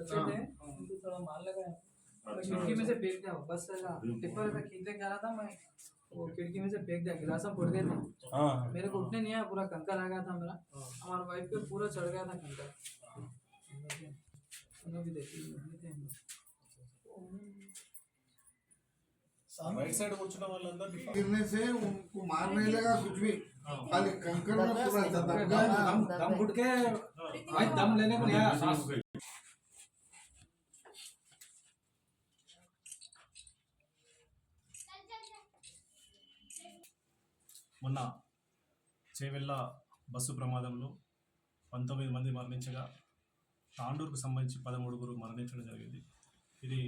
बच्चे थे उनको थोड़ा मार लगा। मैं खिड़की में से फेंक दिया, बस टिप्पर का खींचने जा रहा था मैं, वो खिड़की में से फेंक दिया, गिलासा फूट गया था। मेरे को उठने नहीं आया, पूरा कंकर आ गया था मेरा, हमारा वाइफ पे पूरा चढ़ गया था कंकर। भी देखी राइट साइड కూర్చున్న వాళ్ళందరూ गिरने से उनको मार नहीं लगा कुछ भी, खाली कंकर में पूरा दम घुट के भाई दम लेने को नहीं आया सांस। మొన్న చేవెళ్ళ బస్సు ప్రమాదంలో 19 మంది మరణించగా తాండూరుకు సంబంధించి 13 మరణించడం జరిగింది. ఇది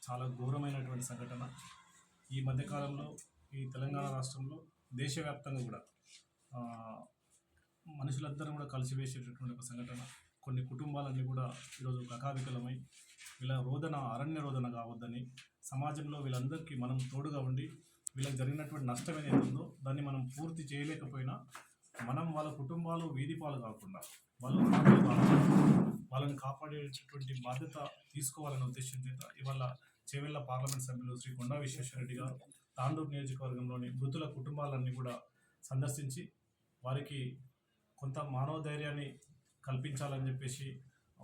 చాలా ఘోరమైనటువంటి సంఘటన. ఈ మధ్యకాలంలో ఈ తెలంగాణ రాష్ట్రంలో దేశవ్యాప్తంగా కూడా మనుషులందరూ కూడా కలిసివేసేటటువంటి ఒక సంఘటన. కొన్ని కుటుంబాలన్నీ కూడా ఈరోజు కకావికలమై వీళ్ళ రోదన అరణ్య రోదన కావద్దని, సమాజంలో వీళ్ళందరికీ మనం తోడుగా ఉండి వీళ్ళకి జరిగినటువంటి నష్టం ఏదైతుందో దాన్ని మనం పూర్తి చేయలేకపోయినా మనం వాళ్ళ కుటుంబాలు వీధి పాలు కాకుండా వాళ్ళని కాపాడేటటువంటి బాధ్యత తీసుకోవాలనే ఉద్దేశం చేత ఇవాళ చేవెళ్ళ పార్లమెంట్ సభ్యులు శ్రీ కొండా విశ్వేశ్వరరెడ్డి గారు తాండూరు నియోజకవర్గంలోని మృతుల కుటుంబాలన్నీ కూడా సందర్శించి వారికి కొంత మానవధైర్యాన్ని కల్పించాలని చెప్పేసి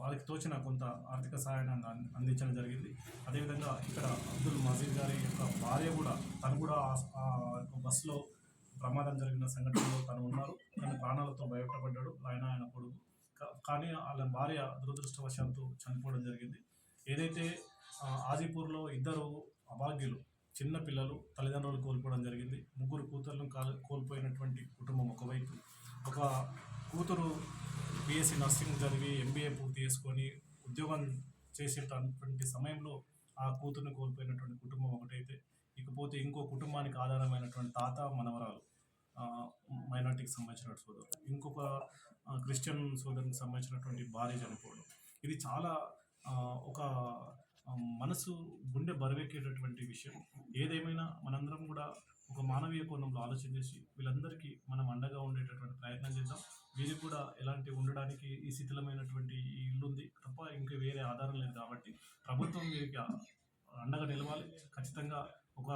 వారికి తోచిన కొంత ఆర్థిక సహాయాన్ని అందించడం జరిగింది. అదేవిధంగా ఇక్కడ అబ్దుల్ మజీద్ గారి యొక్క భార్య కూడా, తను కూడా బస్సులో ప్రమాదం జరిగిన సంఘటనలో తను ఉన్నారు. తన ప్రాణాలతో బయటపడ్డాడు ఆయన కొడుకు. కానీ వాళ్ళ భార్య దురదృష్టవశాత్తు చనిపోవడం జరిగింది. ఏదైతే ఆజీపూర్లో 2 అభాగ్యులు చిన్న పిల్లలు తల్లిదండ్రులు కోల్పోవడం జరిగింది. 3 కూతుర్లను కోల్పోయినటువంటి కుటుంబం ఒకవైపు, ఒక కూతురు బీఎస్సీ నర్సింగ్ చదివి ఎంబీఏ పూర్తి చేసుకొని ఉద్యోగం చేసేటటువంటి సమయంలో ఆ కూతురుని కోల్పోయినటువంటి కుటుంబం ఒకటైతే, ఇకపోతే ఇంకో కుటుంబానికి ఆధారమైనటువంటి తాత మనవరాలు మైనార్టీకి సంబంధించిన సోదరు, ఇంకొక క్రిస్టియన్ సోదరునికి సంబంధించినటువంటి భార్య చనిపోవడం, ఇది చాలా ఒక మనసు గుండె బరువెక్కేటటువంటి విషయం. ఏదేమైనా మనందరం కూడా ఒక మానవీయ కోణంలో ఆలోచన చేసి వీళ్ళందరికీ మనం అండగా ఉండేటటువంటి ప్రయత్నం చేద్దాం. వీరికి కూడా ఎలాంటి ఉండడానికి ఈ శిథిలమైనటువంటి ఈ ఇల్లు ఉంది తప్ప ఇంకా వేరే ఆధారం లేదు కాబట్టి ప్రభుత్వం వీరికి అండగా నిలవాలి. ఖచ్చితంగా ఒక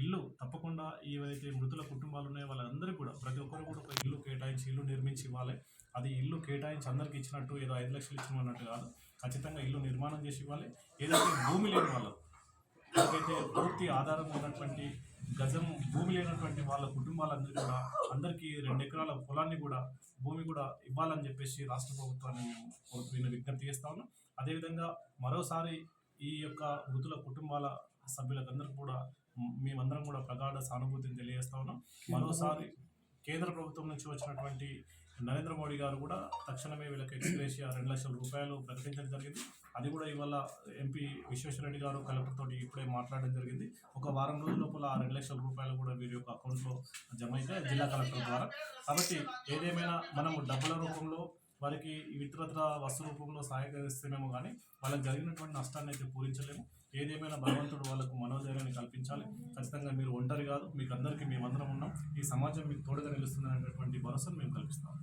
ఇల్లు తప్పకుండా ఏవైతే మృతుల కుటుంబాలు ఉన్నాయో వాళ్ళందరికీ కూడా ప్రతి ఒక్కరు కూడా ఒక ఇల్లు కేటాయించి ఇల్లు నిర్మించి ఇవ్వాలి. అది ఇల్లు కేటాయించి అందరికి ఇచ్చినట్టు ఏదో 5 లక్షలు ఇచ్చినట్టు కాదు, ఖచ్చితంగా ఇల్లు నిర్మాణం చేసి ఇవ్వాలి. ఏదైతే భూమి లేని వాళ్ళు, ఏదైతే పూర్తి ఆధారం ఉన్నటువంటి గజం భూమి లేనటువంటి వాళ్ళ కుటుంబాలందరికీ కూడా అందరికీ 2 ఎకరాల పొలాన్ని కూడా భూమి కూడా ఇవ్వాలని చెప్పేసి రాష్ట్ర ప్రభుత్వాన్ని మేము విజ్ఞప్తి చేస్తా ఉన్నాం. అదేవిధంగా మరోసారి ఈ యొక్క మృతుల కుటుంబాల సభ్యులందరికీ కూడా మేమందరం కూడా ప్రగాఢ సానుభూతిని తెలియజేస్తా ఉన్నాం. మరోసారి కేంద్ర ప్రభుత్వం నుంచి వచ్చినటువంటి నరేంద్ర మోడీ గారు కూడా తక్షణమే వీళ్ళకి ఎక్స్గ్రేషియా 2 లక్షల రూపాయలు ప్రకటించడం జరిగింది. అది కూడా ఇవాళ ఎంపీ విశ్వేశ్వరరెడ్డి గారు కలెక్టర్ తోటి ఇప్పుడే మాట్లాడడం జరిగింది. ఒక వారం రోజుల లోపల ఆ 2 లక్షల రూపాయలు కూడా వీరి యొక్క అకౌంట్లో జమ అయితే జిల్లా కలెక్టర్ ద్వారా. కాబట్టి ఏదేమైనా మనము డబ్బుల రూపంలో వారికి ఇతరత్ర వస్తు రూపంలో సహాయకరిస్తేమేమో కానీ వాళ్ళకి జరిగినటువంటి నష్టాన్ని అయితే పూరించలేము. ఏదేమైనా భగవంతుడు వాళ్ళకు మనోధైర్యాన్ని కల్పించాలి. ఖచ్చితంగా మీరు ఒంటరి కాదు, మీకు అందరికీ మేమందరం ఉన్నాం, ఈ సమాజం మీకు తోడుగా నిలుస్తుంది అనేటటువంటి భరోసాను మేము కల్పిస్తాం.